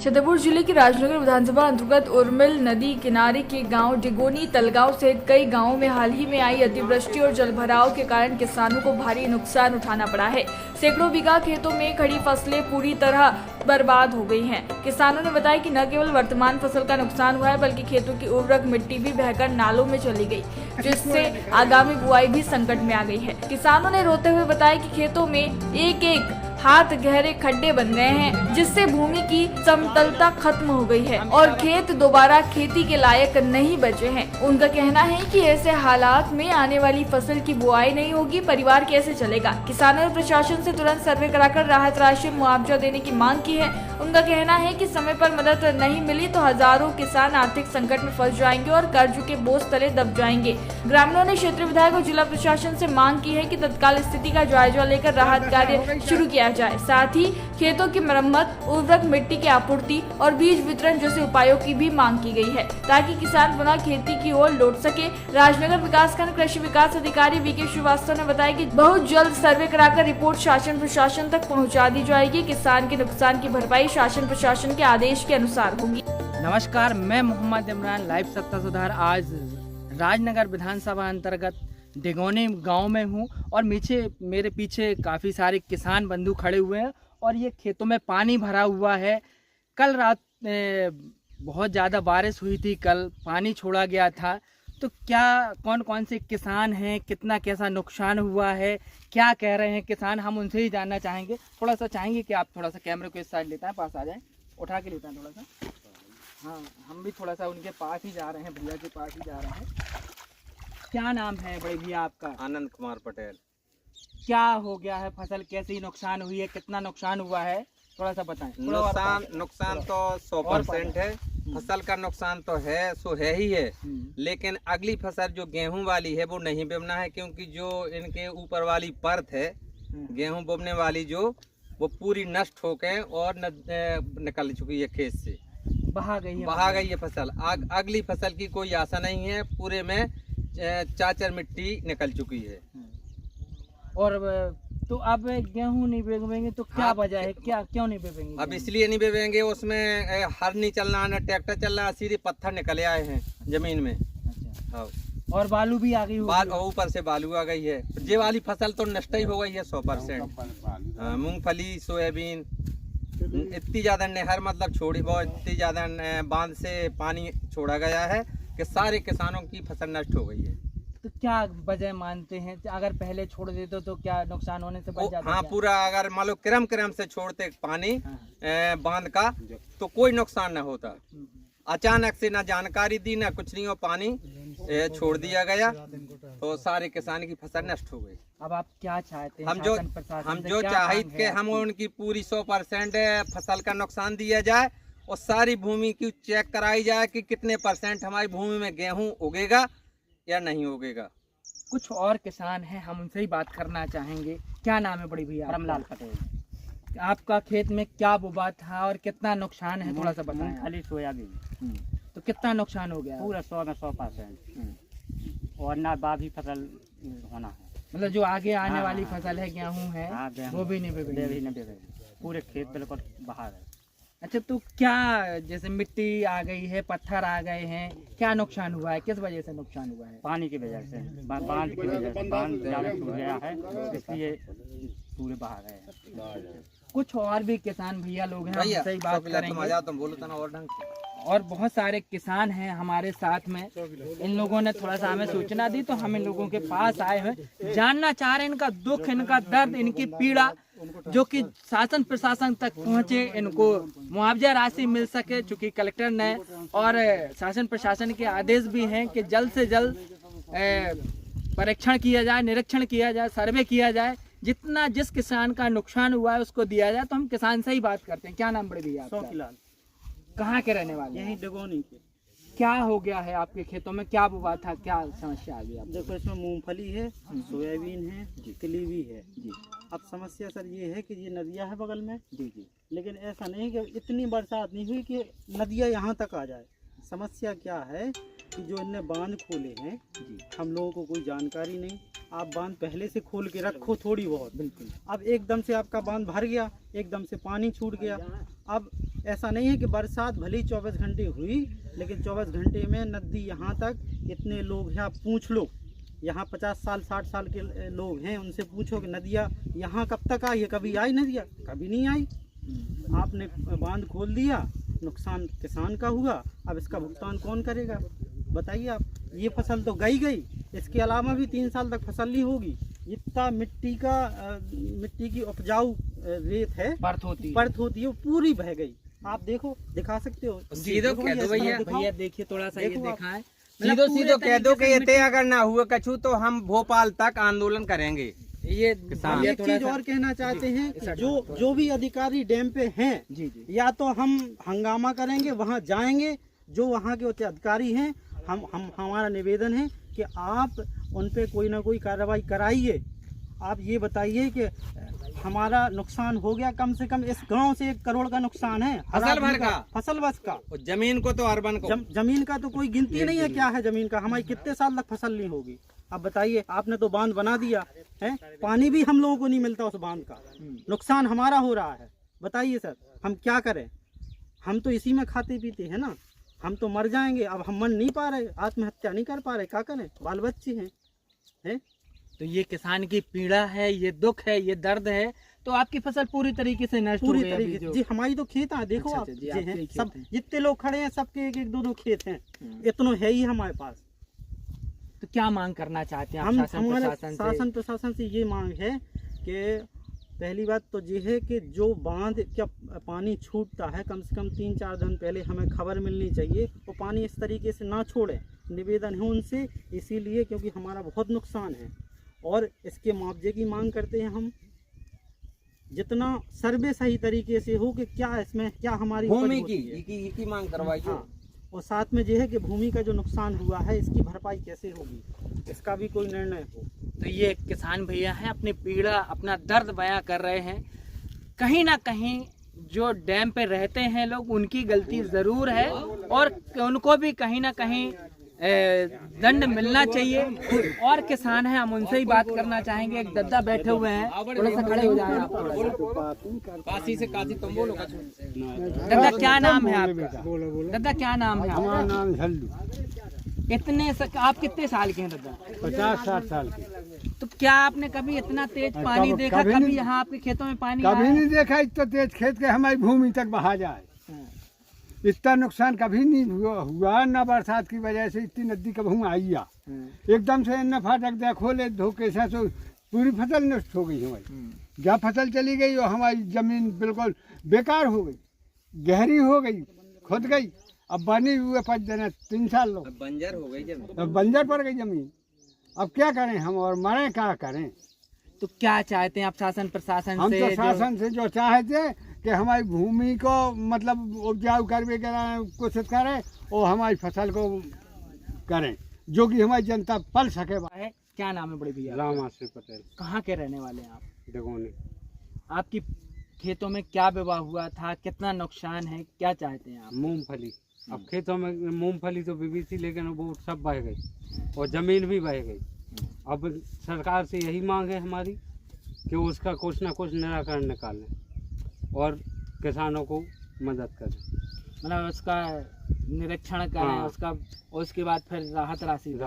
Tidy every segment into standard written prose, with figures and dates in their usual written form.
छतरपुर जिले के राजनगर विधानसभा अंतर्गत उर्मिल नदी किनारे के गांव डिगोनी तलगांव सहित कई गांवों में हाल ही में आई अतिवृष्टि और जलभराव के कारण किसानों को भारी नुकसान उठाना पड़ा है। सैकड़ों बीघा खेतों में खड़ी फसलें पूरी तरह बर्बाद हो गई हैं। किसानों ने बताया कि न केवल वर्तमान फसल का नुकसान हुआ है बल्कि खेतों की उर्वरक मिट्टी भी बहकर नालों में चली गई, जिससे आगामी बुआई भी संकट में आ गई है। किसानों ने रोते हुए बताया कि खेतों में एक एक हाथ गहरे खड्डे बन गए हैं, जिससे भूमि की समतलता खत्म हो गई है और खेत दोबारा खेती के लायक नहीं बचे हैं। उनका कहना है कि ऐसे हालात में आने वाली फसल की बुआई नहीं होगी, परिवार कैसे चलेगा। किसानों ने प्रशासन से तुरंत सर्वे कराकर राहत राशि मुआवजा देने की मांग की है। उनका कहना है कि समय पर मदद नहीं मिली तो हजारों किसान आर्थिक संकट में फंस जाएंगे और कर्ज के बोझ तले दब जाएंगे। ग्रामीणों ने क्षेत्रीय विधायक और जिला प्रशासन से मांग की है कि तत्काल स्थिति का जायजा लेकर राहत कार्य शुरू किया जाए। साथ ही खेतों की मरम्मत, उर्वरक मिट्टी की आपूर्ति और बीज वितरण जैसे उपायों की भी मांग की गई है, ताकि किसान पुनः खेती की ओर लौट सके। राजनगर विकासखंड कृषि विकास अधिकारी वीके श्रीवास्तव ने बताया कि बहुत जल्द सर्वे कराकर रिपोर्ट शासन प्रशासन तक पहुंचा दी जाएगी। किसान के नुकसान की भरपाई शासन प्रशासन के आदेश के अनुसार होगी। नमस्कार, मैं मोहम्मद इमरान, लाइव सत्ता सुधार। आज राजनगर विधानसभा अंतर्गत डिगोनी गांव में हूं और मेरे पीछे काफ़ी सारे किसान बंधु खड़े हुए हैं और ये खेतों में पानी भरा हुआ है। कल रात बहुत ज़्यादा बारिश हुई थी, कल पानी छोड़ा गया था। तो क्या कौन कौन से किसान हैं, कितना कैसा नुकसान हुआ है, क्या कह रहे हैं किसान, हम उनसे ही जानना चाहेंगे। थोड़ा सा चाहेंगे कि आप थोड़ा सा कैमरे को इस साइड लेता है, पास आ जाएं, उठा के लेता है थोड़ा सा। हाँ, हम भी थोड़ा सा उनके पास ही जा रहे हैं, भैया के पास ही जा रहे हैं। क्या नाम है बड़े भैया आपका? आनंद कुमार पटेल। क्या हो गया है, फसल कैसी नुकसान हुई है, कितना नुकसान हुआ है, थोड़ा सा बताएं। नुकसान तो 100% है। फसल का नुकसान तो है, सो है ही है। लेकिन अगली फसल जो गेहूं वाली है वो नहीं बोना है, क्योंकि जो इनके ऊपर वाली परत है गेहूं बोने वाली, जो वो पूरी नष्ट हो गए और निकल चुकी है खेत से, बहा गई है फसल। अगली फसल की कोई आशा नहीं है, पूरे में चाचर मिट्टी निकल चुकी है। और तो अब गेहूं नहीं बेचेंगे तो क्या वजह है, क्यों नहीं बेचेंगे? अब इसलिए नहीं बेचेंगे, उसमें हर नहीं चल रहा, न ट्रैक्टर चल रहा, सीधे पत्थर निकले आए हैं जमीन में। अच्छा। और बालू भी आ गई, ऊपर से बालू आ गई है। ये वाली फसल तो नष्ट ही हो गई है 100%। मूंगफली, सोयाबीन, इतनी ज्यादा नहर मतलब छोड़ी, बहुत इतनी ज्यादा बांध से पानी छोड़ा गया है कि सारे किसानों की फसल नष्ट हो गई है। तो क्या वजह मानते हैं, अगर पहले छोड़ देते तो क्या नुकसान होने से बच जाता? हाँ, पूरा अगर मान लो क्रम से छोड़ते पानी बांध का तो कोई नुकसान न होता। अचानक से ना जानकारी दी, ना कुछ नहीं, हो पानी छोड़ दिया गया तो सारे किसान की फसल नष्ट हो गई। अब आप क्या चाहते हैं? हम जो चाहते कि हम उनकी पूरी 100% फसल का नुकसान दिया जाए और सारी भूमि की चेक कराई जाए कि कितने % हमारी भूमि में गेहूं उगेगा या नहीं उगेगा। कुछ और किसान हैं, हम उनसे ही बात करना चाहेंगे। क्या नाम है बड़ी भैया? रामलाल पटेल। आपका खेत में क्या बुआ था और कितना नुकसान है, थोड़ा सा बताएं। खाली सोयाबीन। तो कितना नुकसान हो गया? पूरा 100 में 100%। और ना बाकी फसल होना है, मतलब जो आगे आने वाली फसल है, गेहूं है, वो भी नहीं बेचेंगे। पूरे खेत बिल्कुल बाहर है। अच्छा, तो क्या जैसे मिट्टी आ गई है, पत्थर आ गए हैं, क्या नुकसान हुआ है, किस वजह से नुकसान हुआ है? पानी की वजह से, बांध की वजह से, बांध ज़्यादा टूट गया है, इसलिए पूरे बहा गए हैं। कुछ और भी किसान भैया लोग हैं, हम सही बात करेंगे। और बहुत सारे किसान हैं हमारे साथ में। इन लोगों ने थोड़ा सा हमें सूचना दी तो हम इन लोगों के पास आए हैं, जानना चाह रहे हैं इनका दुख, इनका दर्द, इनकी पीड़ा, जो कि शासन प्रशासन तक पहुंचे, इनको मुआवजा राशि मिल सके। चूंकि कलेक्टर ने और शासन प्रशासन के आदेश भी हैं कि जल्द से जल्द परीक्षण किया जाए, निरीक्षण किया जाए, सर्वे किया जाए, जिस किसान का नुकसान हुआ है उसको दिया जाए। तो हम किसान से ही बात करते हैं। क्या नाम बड़े भैया? शौकीलाल। कहाँ के रहने वाले? यही डिगोनी के। क्या हो गया है आपके खेतों में, क्या बुआ था, क्या समस्या आ गई? देखो, इसमें मूंगफली है, सोयाबीन है, तिली भी है जी। अब समस्या सर ये है कि ये नदियाँ है बगल में जी, लेकिन ऐसा नहीं कि इतनी बरसात नहीं हुई कि नदियाँ यहाँ तक आ जाए। समस्या क्या है कि जो इनने बांध खोले हैं जी, हम लोगों को कोई जानकारी नहीं, आप बांध पहले से खोल के रखो थोड़ी बहुत, बिल्कुल। अब एकदम से आपका बांध भर गया, एकदम से पानी छूट गया। अब ऐसा नहीं है कि बरसात भले ही 24 घंटे हुई, लेकिन 24 घंटे में नदी यहाँ तक इतने लोग हैं, आप पूछ लो, यहाँ 50 साल 60 साल के लोग हैं, उनसे पूछो कि नदियाँ यहाँ कब तक आई है, कभी आई नदियाँ? कभी नहीं आई। आपने बांध खोल दिया, नुकसान किसान का हुआ, अब इसका भुगतान कौन करेगा बताइए आप? ये फसल तो गई, इसके अलावा भी 3 साल तक फसल नहीं होगी। इतना मिट्टी की उपजाऊ रेत है, परत होती है, वो पूरी बह गई। आप देखो, दिखा सकते हो, सीधो कह दो भैया देखिए थोड़ा सा ये दिखाएं, सीधो कह दो कि ये अगर ना हुआ कछु तो हम भोपाल तक आंदोलन करेंगे। ये हम एक चीज और कहना चाहते हैं कि जो भी अधिकारी डैम पे हैं, जी या तो हम हंगामा करेंगे, वहाँ जाएंगे, जो वहाँ के उच्च अधिकारी हैं, हम हमारा निवेदन है कि आप उन पे कोई ना कोई कार्रवाई कराइए। आप ये बताइए कि हमारा नुकसान हो गया, कम से कम इस गांव से 1 करोड़ का नुकसान है, फसल भर का, फसल बस का, जमीन को तो अर्बन को, जमीन का तो कोई गिनती नहीं है क्या है जमीन का। हमारी कितने साल तक फसल नहीं होगी? अब बताइए, आपने तो बांध बना दिया है, पानी भी हम लोगों को नहीं मिलता उस बांध का, नुकसान हमारा हो रहा है। बताइए सर, हम क्या करें? हम तो इसी में खाते पीते हैं ना, हम तो मर जाएंगे। अब हम मर नहीं पा रहे, आत्महत्या नहीं कर पा रहे, क्या करें? बाल बच्चे हैं। तो ये किसान की पीड़ा है, ये दुख है, ये दर्द है। तो आपकी फसल पूरी तरीके से नष्ट हो गई तरीके से? जी, हमारी तो खेत है, देखो आप जी हैं, सब जितने लोग खड़े हैं सबके 1-1 2-2 खेत हैं, इतना है ही हमारे पास। तो क्या मांग करना चाहते हैं आप शासन प्रशासन से? ये मांग है कि पहली बात तो ये है कि जो बांध क्या पानी छूटता है, कम से कम 3-4 दिन पहले हमें खबर मिलनी चाहिए, वो पानी इस तरीके से ना छोड़े। निवेदन है उनसे, इसीलिए क्योंकि हमारा बहुत नुकसान है और इसके मुआवजे की मांग करते हैं हम। जितना सर्वे सही तरीके से हो कि क्या इसमें क्या हमारी भूमि की मांग करवाइए। हाँ, और साथ में ये है कि भूमि का जो नुकसान हुआ है इसकी भरपाई कैसे होगी, इसका भी कोई निर्णय हो। तो ये किसान भैया हैं, अपनी पीड़ा, अपना दर्द बयां कर रहे हैं। कहीं ना कहीं जो डैम पे रहते हैं लोग, उनकी गलती ज़रूर है और उनको भी कहीं ना कहीं दंड मिलना चाहिए। और किसान हैं, हम उनसे ही बात करना चाहेंगे। एक दादा बैठे हुए हैं, थोड़ा सा खड़े हो जाए आप। दादा क्या नाम है आपका? दादा क्या नाम है आपका? नाम झल्लू। आप कितने साल के हैं दादा? 50-60 साल के। तो क्या आपने कभी इतना तेज पानी देखा? कभी यहाँ आपके खेतों में पानी कभी नहीं देखा इतना तेज खेत के हमारी भूमि तक बहा जाए। इतना नुकसान कभी नहीं हुआ ना बरसात की वजह से। इतनी नदी कब आई एकदम से न फाटक दे खोले धोखे से तो पूरी फसल नष्ट हो गई हमारी। जहाँ फसल चली गई और हमारी जमीन बिल्कुल बेकार हो गई, गहरी हो गई, खुद गई। अब बने हुए 5 दिन 3 साल लोग बंजर हो गई जमीन, अब बंजर पड़ गई जमीन। अब क्या करें हम और मरे क्या करें? तो क्या चाहते हैं आप शासन प्रशासन हम से? तो शासन से जो चाहते कि हमारी भूमि को मतलब उपजाऊ करने के कोशिश करें और हमारी फसल को करें जो कि हमारी जनता पल सके। क्या नाम है बड़े भैया? राम आश्रय पटेल। कहाँ के रहने वाले हैं आप? डगोनी। आपकी खेतों में क्या विवाह हुआ था, कितना नुकसान है, क्या चाहते हैं आप? मूंगफली। अब खेतों में मूंगफली तो बीबी थी लेकिन वो सब बह गई और ज़मीन भी बह गई। अब सरकार से यही मांग है हमारी कि उसका कुछ ना कुछ निराकरण निकालें और किसानों को मदद करें, मतलब उसका निरीक्षण करें। हाँ। उसका और उसके बाद फिर राहत राशि।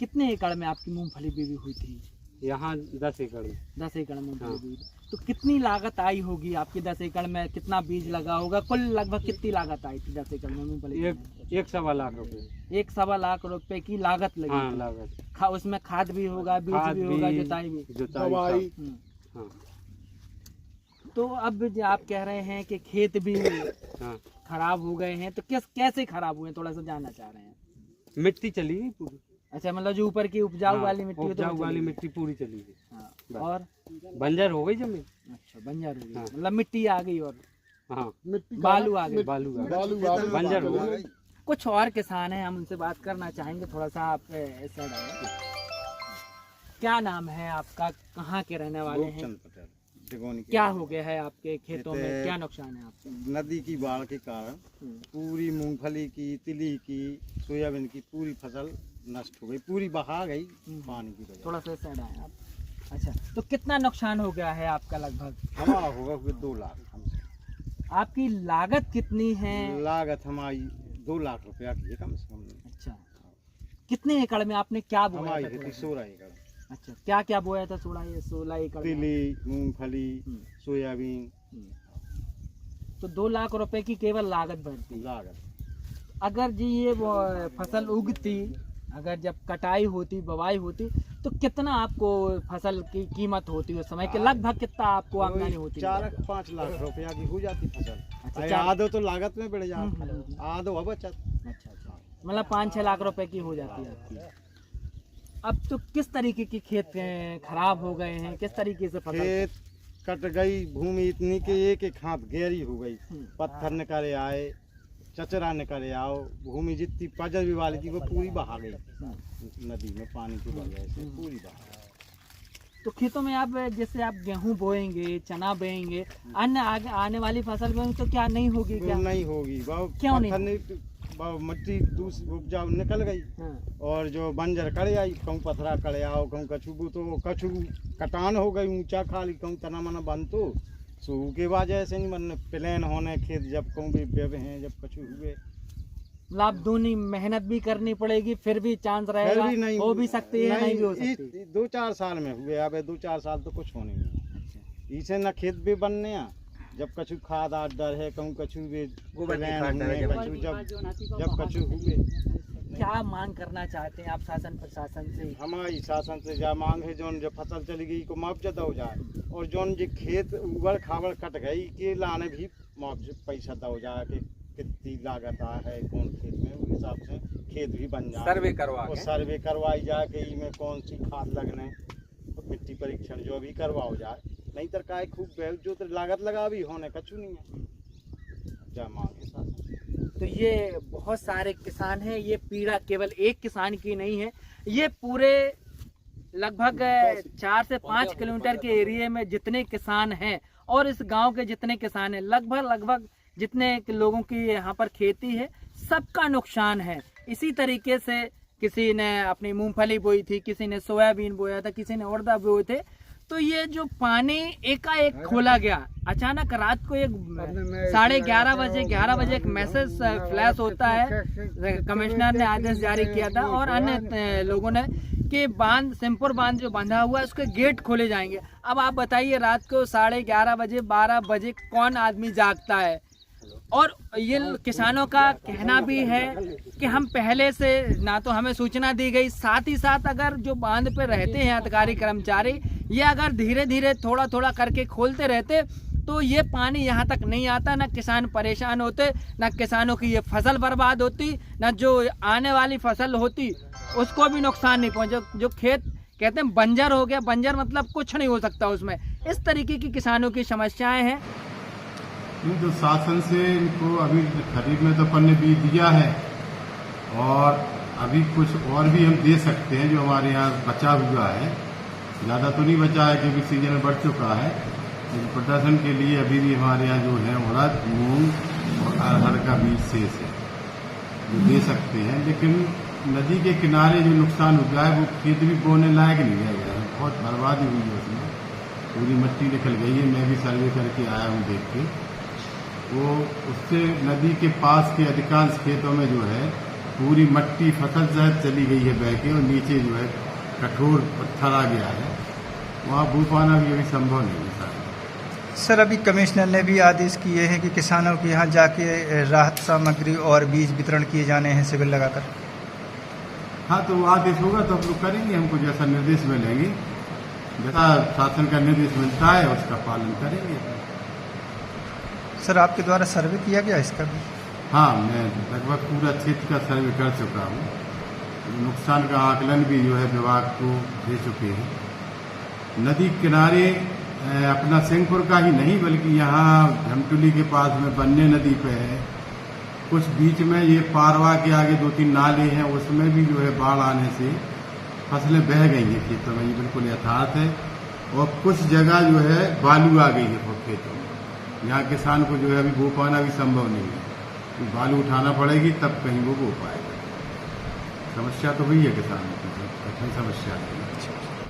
कितने एकड़ में आपकी मूंगफली बीवी हुई थी? यहाँ 10 एकड़ में। 10 एकड़ में हाँ। बीवी। तो कितनी लागत आई होगी आपकी 10 एकड़ में? कितना बीज लगा होगा? कुल लगभग कितनी लागत आई थी 10 एकड़ में मूंगफली? 1.25 लाख रुपए। 1.25 लाख रुपए की लागत लगी। हाँ, लागत। उसमें खाद भी होगा, बीज भी होगा, जुताई भी, दवाई। हाँ। तो अब जो आप कह रहे हैं कि खेत भी हाँ। खराब हो गए हैं, तो कैसे खराब हुए, थोड़ा सा जानना चाह रहे हैं। मिट्टी चली गई पूरी। अच्छा, मतलब जो ऊपर की उपजाऊ वाली मिट्टी है, उपजाऊ वाली मिट्टी पूरी चली गई। हाँ। और बंजर हो गई जमीन। अच्छा, बंजर हो गई। हाँ। मतलब मिट्टी आ गई और हाँ, बालू आ गई। बंजर हो गई। कुछ और किसान हैं, हम उनसे बात करना चाहेंगे। थोड़ा सा आप इस साइड आइए। क्या नाम है आपका? कहाँ के रहने वाले हैं? क्या हो गया है आपके खेतों में? क्या नुकसान है आपके? नदी की बाढ़ के कारण पूरी मूंगफली की, तिली की, सोयाबीन की पूरी फसल नष्ट हो गई, पूरी बहा गई पानी की वजह थोड़ा सा साइड आए आप। अच्छा, तो कितना नुकसान हो गया है आपका लगभग? से। हमारा होगा 2 लाख हमसे। आपकी लागत कितनी है? लागत हमारी 2 लाख रुपया की है कम से कम। अच्छा, कितने एकड़ में आपने क्या बोया हमारी था? खेती 16 एकड़। अच्छा, क्या क्या बोया था? 16 एकड़ में? तिली, मूंगफली, सोयाबीन। तो 2 लाख रुपए की केवल लागत बढ़ती। लागत अगर जी ये वो फसल उगती, अगर जब कटाई होती, बुवाई होती, तो कितना आपको फसल की कीमत होती उस समय के? लगभग कितना आपको आमदनी होती? 4-5 लाख रुपया की हो जाती फसल। अच्छा, आधो तो लागत में बढ़ जाती, आधो बचत। अच्छा अच्छा, मतलब 5-6 लाख रुपए की हो जाती है आपकी। अब तो किस तरीके की खेत खराब हो गए हैं, किस तरीके से फसल? खेत कट गई, भूमि इतनी कि एक हाथ गहरी हो गई, पत्थर निकाले आए, चचरा निकाले आओ, भूमि जितनी पजर भी वाली थी वो पूरी बहा गई नदी में, पानी की वजह से पूरी बहा गई। तो खेतों में आप जैसे आप गेहूं बोएंगे, चना बोएंगे, अन्य आगे आने वाली फसल बोएंगे तो क्या नहीं होगी? क्या नहीं होगी, क्यों नहीं? मिट्टी दूसरी उपजाऊ निकल गई। हाँ। और जो बंजर करे आई, कहूँ पथरा करे आओ, कहूँ कछू तो कछू कटान हो गई ऊंचा खाली, कहूँ तना मना बन तो सूह के वजह से नहीं मन प्लेन होने खेत, जब कहूँ भी बेबे हैं, जब कछू हुए लाभ दूनी मेहनत भी करनी पड़ेगी, फिर भी चांस रहेगा, फिर भी नहीं हो भी सकती है, नहीं भी हो सकती। 2-4 साल में हुए, अब 2-4 साल तो कुछ होने नहीं। इसे न खेत भी बनने आ, जब कछु खाद आद डर है, कहूँ कछु भी प्लेन हुए, कछु जब कछु हुए। क्या मांग करना चाहते हैं आप शासन प्रशासन से? हमारी शासन से जा मांग है, जोन जो फसल चली गई को मुआवजा दो जाए, और जोन जो खेत उबड़ खाबड़ कट गई के लाने भी मुआवजा पैसा दो जाए, कि कितनी लागत है कौन खेत में, उस हिसाब से खेत भी बन जाए, सर्वे करवाई जाए कि इनमें कौन सी खाद लगने, मिट्टी परीक्षण जो भी करवाओ जाए, नहीं तो काय खूब जो तो लागत लगा भी होने कछु नहीं है। जा मांग है शासन। तो ये बहुत सारे किसान हैं, ये पीड़ा केवल एक किसान की नहीं है, ये पूरे लगभग 4 से 5 किलोमीटर के एरिया में जितने किसान हैं और इस गांव के जितने किसान हैं, लगभग जितने लोगों की यहाँ पर खेती है, सबका नुकसान है। इसी तरीके से किसी ने अपनी मूंगफली बोई थी, किसी ने सोयाबीन बोया था, किसी ने उड़द बोए थे। तो ये जो पानी एकाएक खोला गया, अचानक रात को एक 11:30 बजे एक मैसेज फ्लैश होता है, कमिश्नर ने आदेश जारी किया था और अन्य लोगों ने कि सिमपुर बांध जो बांधा हुआ है उसके गेट खोले जाएंगे। अब आप बताइए, रात को 11:30 बजे 12 बजे कौन आदमी जागता है? और ये किसानों का कहना भी है कि हम पहले से ना तो हमें सूचना दी गई, साथ ही साथ अगर जो बांध पे रहते हैं अधिकारी कर्मचारी, ये अगर धीरे धीरे थोड़ा थोड़ा करके खोलते रहते तो ये पानी यहाँ तक नहीं आता, ना किसान परेशान होते, ना किसानों की ये फसल बर्बाद होती, ना जो आने वाली फसल होती उसको भी नुकसान नहीं पहुँचा। जो खेत कहते हैं बंजर हो गया, बंजर मतलब कुछ नहीं हो सकता उसमें। इस तरीके की किसानों की समस्याएं हैं। नहीं तो शासन से इनको अभी खरीद में तो अपन ने बीज दिया है, और अभी कुछ और भी हम दे सकते हैं जो हमारे यहाँ बचा हुआ है। ज़्यादा तो नहीं बचा है क्योंकि सीजन बढ़ चुका है। प्रदर्शन के लिए अभी भी हमारे यहाँ जो है उड़द, मूंग और अरहर का बीज शेष है जो दे सकते हैं। लेकिन नदी के किनारे जो नुकसान हो गया है वो खेत भी बोने लायक नहीं रह गया है, बहुत बर्बादी हुई है उसमें, पूरी मिट्टी निकल गई है। मैं भी सर्वे करके आया हूँ देख के, वो उससे नदी के पास के अधिकांश खेतों में जो है पूरी मट्टी फसल सहित चली गई है बह के, और नीचे जो है कठोर पत्थर आ गया है, वहाँ भू पाना भी अभी संभव नहीं है। सर, अभी कमिश्नर ने भी आदेश किए हैं कि किसानों के यहाँ जाके राहत सामग्री और बीज वितरण किए जाने हैं शिविर लगाकर। हाँ, तो वो आदेश होगा तो हम लोग करेंगे, हमको जैसा निर्देश मिलेंगे, जैसा शासन का निर्देश मिलता है उसका पालन करेंगे। सर, आपके द्वारा सर्वे किया गया इसका भी? हाँ, मैं लगभग पूरा क्षेत्र का सर्वे कर चुका हूँ। नुकसान का आकलन भी जो है विभाग को दे चुके हैं। नदी किनारे अपना सिंहपुर का ही नहीं बल्कि यहाँ झमटुली के पास में बन्ने नदी पे है, कुछ बीच में ये पारवा के आगे 2-3 नाले हैं, उसमें भी जो है बाढ़ आने से फसलें बह गई हैं खेतों में, ये बिल्कुल यथार्थ है। और कुछ जगह जो है बालू आ गई है खेतों में, यहाँ किसान को जो है अभी बो पाना भी संभव नहीं है, तो बालू उठाना पड़ेगी तब कहीं वो बो पाएगा। समस्या तो वही है किसानों की, कठिन समस्या है।